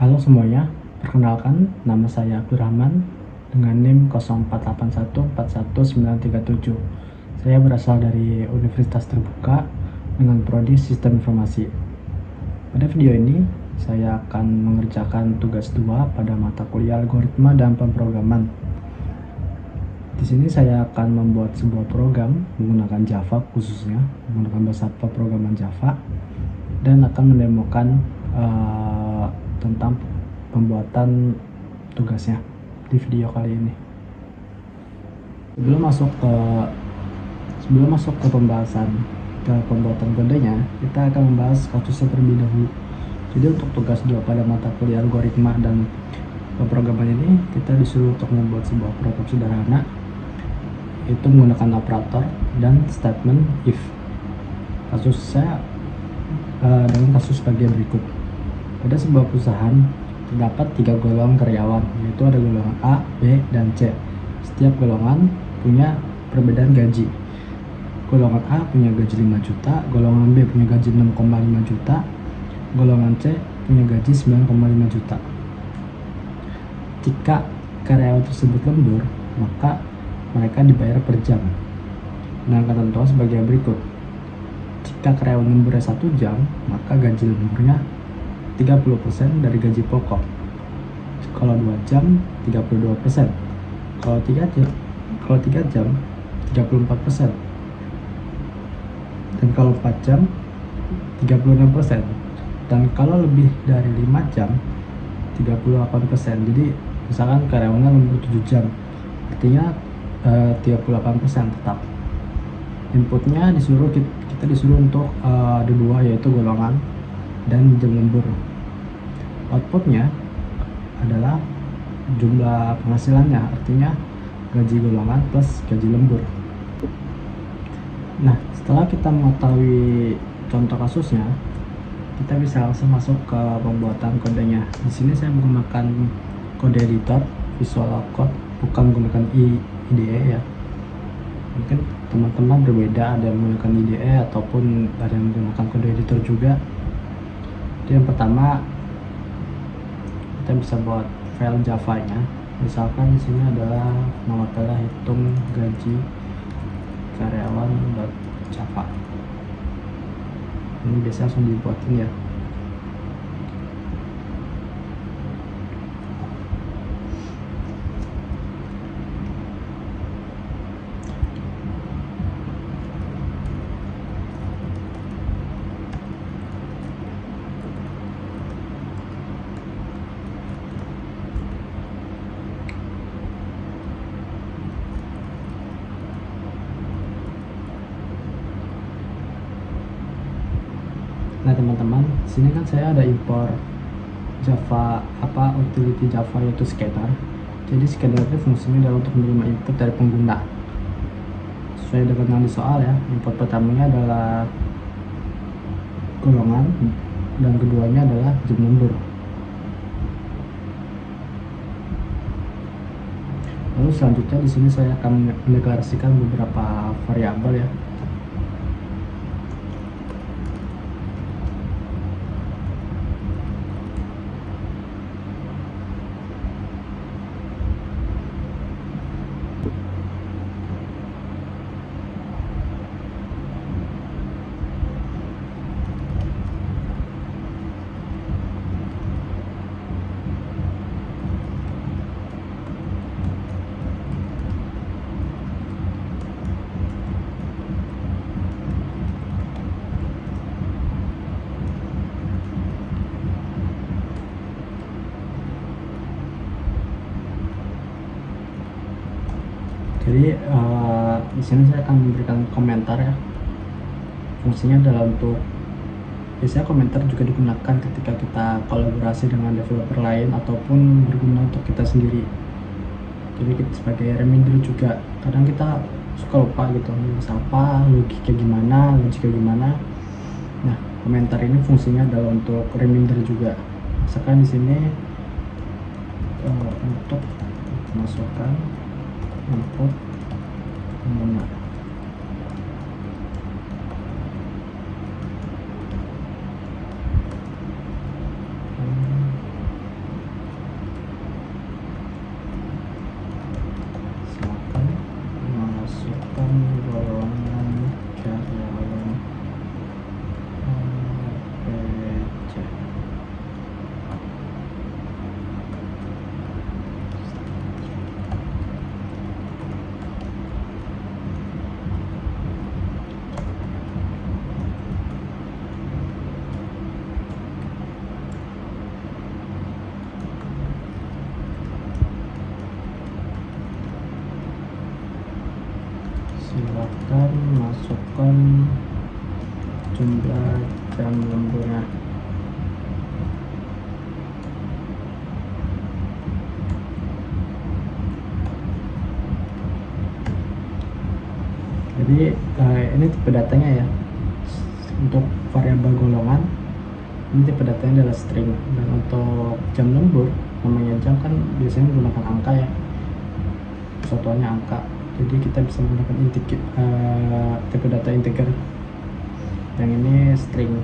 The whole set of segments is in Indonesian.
Halo semuanya, perkenalkan nama saya Abdurrahman dengan NIM 0481419137. Saya berasal dari Universitas Terbuka dengan prodi Sistem Informasi. Pada video ini, saya akan mengerjakan tugas 2 pada mata kuliah Algoritma dan Pemrograman. Di sini saya akan membuat sebuah program menggunakan Java, khususnya menggunakan bahasa pemrograman Java, dan akan mendemokan tentang pembuatan tugasnya di video kali ini. Sebelum masuk ke pembahasan ke pembuatan kodenya, kita akan membahas kasusnya terlebih dahulu. Jadi untuk tugas 2 pada mata kuliah algoritma dan pemrograman ini, kita disuruh untuk membuat sebuah program sederhana, yaitu menggunakan operator dan statement if. Kasusnya dengan kasus bagian berikut. Pada sebuah perusahaan terdapat 3 golongan karyawan, yaitu ada golongan A, B, dan C. Setiap golongan punya perbedaan gaji. Golongan A punya gaji 5 juta, golongan B punya gaji 6,5 juta, golongan C punya gaji 9,5 juta. Jika karyawan tersebut lembur, maka mereka dibayar per jam. Nah, ketentuan sebagai berikut. Jika karyawan lemburnya 1 jam, maka gaji lemburnya 30% dari gaji pokok. Kalau 2 jam, 32%. Kalau 3 jam, 34%. Dan kalau 4 jam, 36%. Dan kalau lebih dari 5 jam, 38%. Jadi misalkan karyawannya lembur 7 jam, artinya 38% tetap. Inputnya kita disuruh untuk ada 2, yaitu golongan dan jam lembur. Outputnya adalah jumlah penghasilannya, artinya gaji golongan plus gaji lembur. Nah, setelah kita mengetahui contoh kasusnya, kita bisa langsung masuk ke pembuatan kodenya. Di sini saya menggunakan kode editor Visual Code, bukan menggunakan IDE ya. Mungkin teman-teman berbeda, ada yang menggunakan IDE ataupun ada yang menggunakan kode editor juga. Jadi yang pertama, kita bisa buat file Java-nya. Misalkan di sini adalah nama file hitung gaji karyawan.java. Ini biasanya langsung dibuatin ya. Nah teman-teman, sini kan saya ada impor Java utility Java, yaitu scanner. Jadi scanner itu fungsinya adalah untuk menerima input dari pengguna. Sesuai dengan yang di soal ya, input pertamanya adalah golongan dan keduanya adalah jam lembur. Lalu selanjutnya di sini saya akan mendeklarasikan beberapa variabel ya. Jadi di sini saya akan memberikan komentar ya. Fungsinya adalah untuk, biasanya komentar juga digunakan ketika kita kolaborasi dengan developer lain ataupun berguna untuk kita sendiri. Jadi kita sebagai reminder juga. Kadang kita suka lupa gitu, nulis apa, logiknya gimana. Nah, komentar ini fungsinya adalah untuk reminder juga. Misalkan di sini untuk masukkan input pengguna. akan masukkan jumlah jam lemburnya. Jadi ini tipe datanya ya. Untuk variabel golongan ini tipe datanya adalah string, dan untuk jam lembur, namanya jam kan biasanya menggunakan angka ya, satuannya angka. Jadi kita bisa menggunakan tipe data integer, yang ini string.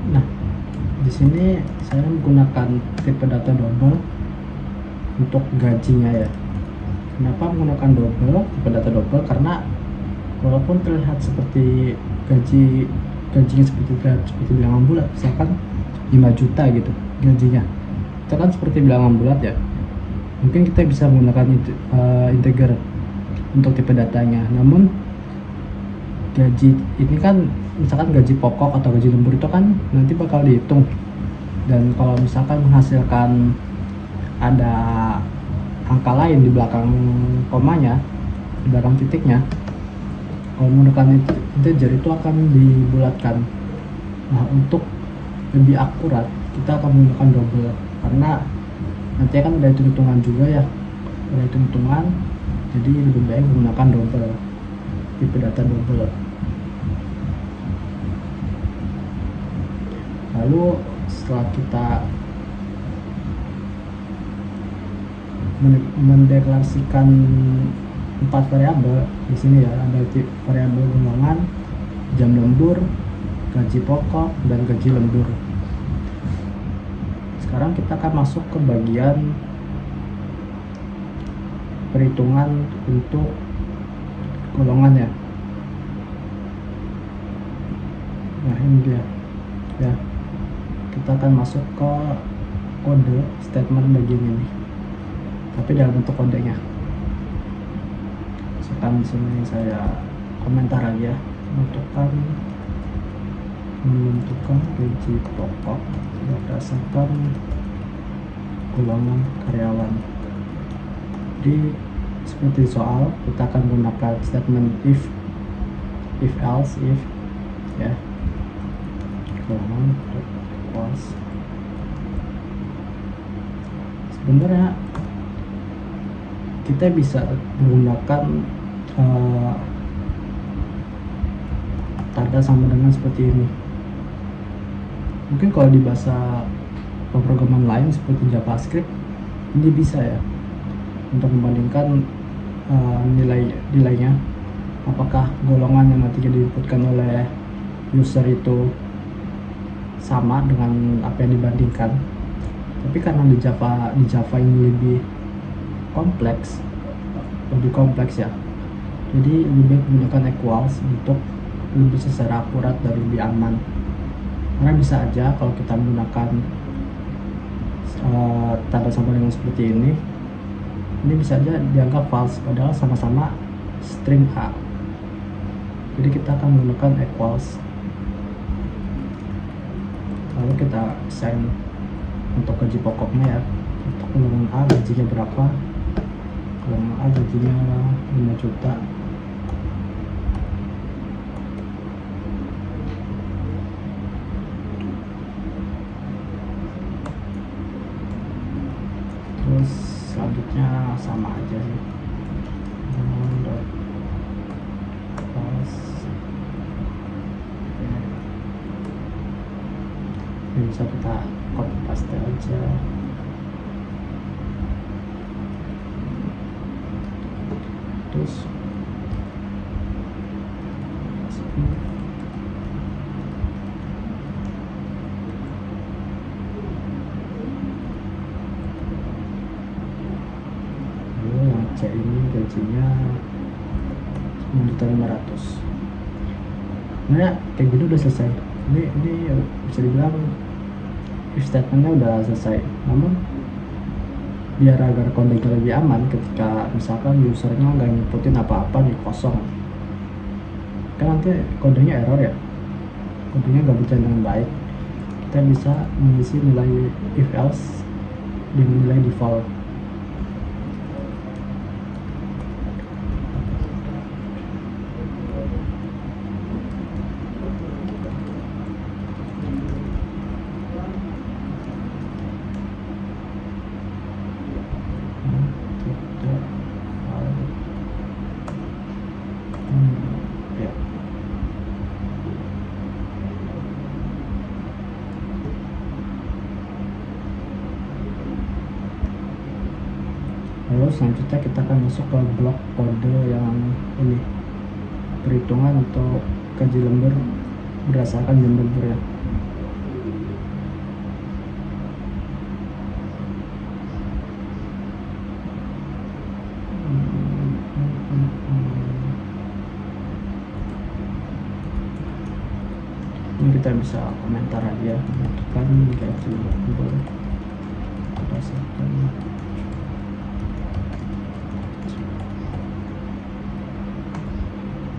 Nah, di sini saya menggunakan tipe data double untuk gajinya ya. Kenapa menggunakan tipe data double? Karena walaupun terlihat seperti gajinya seperti bilangan bulat, misalkan 5 juta gitu gajinya, itu kan seperti bilangan bulat ya. Mungkin kita bisa menggunakan integer untuk tipe datanya, namun gaji ini kan misalkan gaji pokok atau gaji lembur itu kan nanti bakal dihitung, dan kalau misalkan menghasilkan ada angka lain di belakang komanya, di belakang titiknya, kalau menggunakan integer itu akan dibulatkan. Nah, untuk lebih akurat kita akan menggunakan double, karena nanti akan ada hitung-hitungan juga ya, ada hitung-hitungan, jadi lebih baik menggunakan double, tipe data double. Lalu setelah kita mendeklarasikan 4 variabel di sini ya, ada variabel golongan, jam lembur, gaji pokok, dan gaji lembur. Sekarang kita akan masuk ke bagian perhitungan untuk golongan ya. Nah, ini dia ya. Kita akan masuk ke kode statement bagian ini, tapi dalam bentuk kodenya. Misalkan di sini saya komentar aja, menentukan gaji pokok berdasarkan golongan karyawan. Jadi seperti soal, kita akan menggunakan statement if else if ya, golongan equals. Sebenarnya kita bisa menggunakan tanda sama dengan seperti ini. Mungkin kalau di bahasa pemrograman lain seperti JavaScript, ini bisa ya, untuk membandingkan nilainya, apakah golongan yang nantinya diinputkan oleh user itu sama dengan apa yang dibandingkan. Tapi karena di Java ini lebih kompleks ya, jadi lebih baik menggunakan equals untuk lebih secara akurat dan lebih aman. Karena bisa aja kalau kita menggunakan tanda sama dengan seperti ini bisa aja dianggap false, padahal sama-sama string A. Jadi kita akan menggunakan equals, lalu kita assign untuk gaji pokoknya ya. Untuk golongan A gajinya berapa, golongan A gajinya 5 juta. Terus selanjutnya sama aja sih, ini bisa kita copy paste aja. Terus C ini gajinya 9.500.000. Nah, kayak gini udah selesai. Ini bisa dibilang if statementnya udah selesai. Namun biar agar kodenya lebih aman, ketika misalkan usernya nggak ngikutin apa-apa nih, kosong, kan nanti kodenya error ya, kodenya nggak berjalan dengan baik. Kita bisa mengisi nilai if else dengan nilai default. Ya. Lalu selanjutnya kita akan masuk ke blok kode yang ini, perhitungan untuk gaji lembur berdasarkan jam lembur ya. Ini kita bisa komentar aja, menentukan gaji lembur berdasarkan.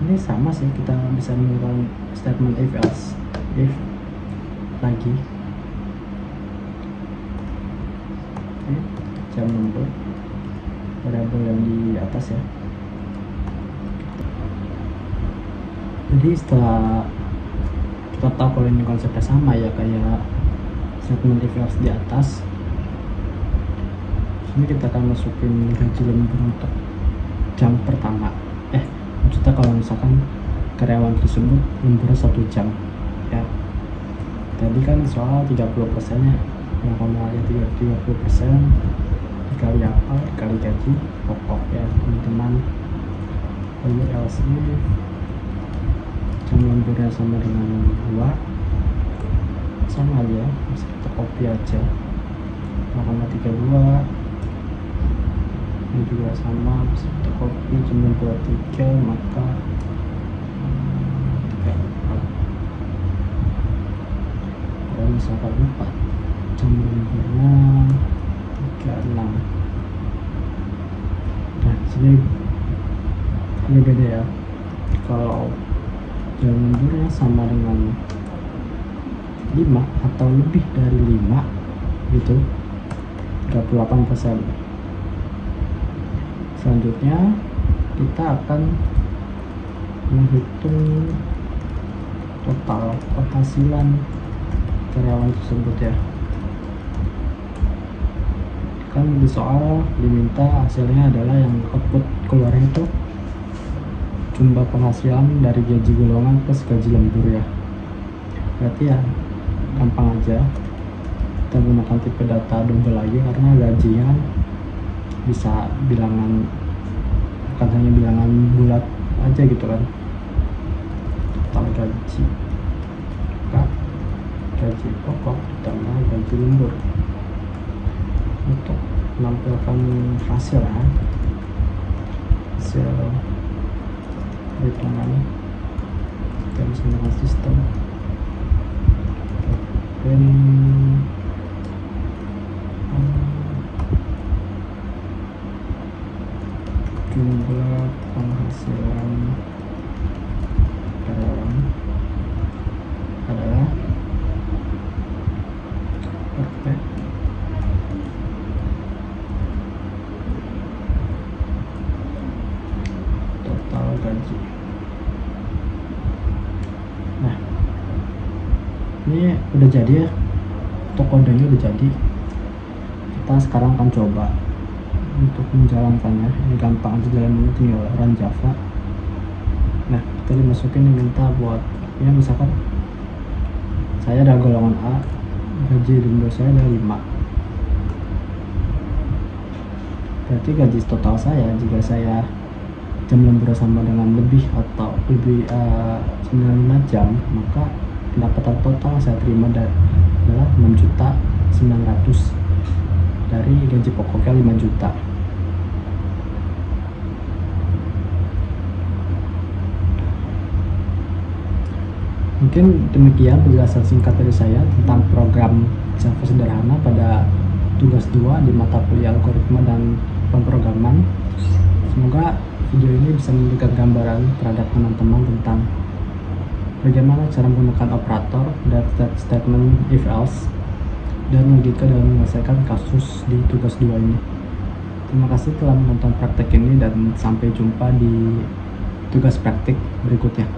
Ini sama sih, kita bisa menggunakan statement if else, if lagi. Oke, jam lembur variabel yang di atas ya. Jadi setelah kita tahu kalau ini konsepnya sama ya kayak statement if else di atas, ini kita akan masukin gaji lembur untuk jam pertama. Maksudnya kalau misalkan karyawan tersebut lembur 1 jam ya, tadi kan soal 30% nya, 30% dikali apa, dikali gaji pokok ya teman-teman. Lalu else if jam lemburnya sama dengan 2, sama aja, bisa kita copy aja 0,32, ini juga sama, bisa kita copy jam 23, maka kalau misalkan 4 jam lemburnya 36. Nah sini ini beda ya, kalau jam lemburnya sama dengan 5 atau lebih dari 5 gitu, 38%. Selanjutnya kita akan menghitung total penghasilan karyawan tersebut ya. Kan di soal diminta hasilnya adalah yang output keluar itu jumlah penghasilan dari gaji golongan plus gaji lembur ya. Berarti ya gampang aja, kita gunakan tipe data double lagi karena gajinya kan bisa bilangan, bukan hanya bilangan bulat aja gitu kan. Total gaji, maka gaji pokok ditambah gaji lembur. Untuk menampilkan hasil ya, hasil perhitungan kita bisa menggunakan sistem dan jumlah penghasilan karyawan adalah perfect total gaji. Nah ini udah jadi ya, untuk kodenya udah jadi. Kita sekarang akan coba untuk menjalankannya. Ini gampang aja jalannya, tinggal run Java. Nah kita dimasukin minta buat ya, misalkan saya ada golongan A, gaji lembur saya ada 5, berarti gaji total saya jika saya jam lembur sama dengan lebih atau lebih 95 jam, maka pendapatan total saya terima adalah 6.900.000 dari gaji pokoknya 5 juta. Mungkin demikian penjelasan singkat dari saya tentang program Contoh sederhana pada tugas 2 di mata kuliah algoritma dan pemrograman. Semoga video ini bisa memberikan gambaran terhadap teman-teman tentang bagaimana cara menggunakan operator dan statement if else dan logika dalam menyelesaikan kasus di tugas 2 ini. Terima kasih telah menonton praktek ini dan sampai jumpa di tugas praktik berikutnya.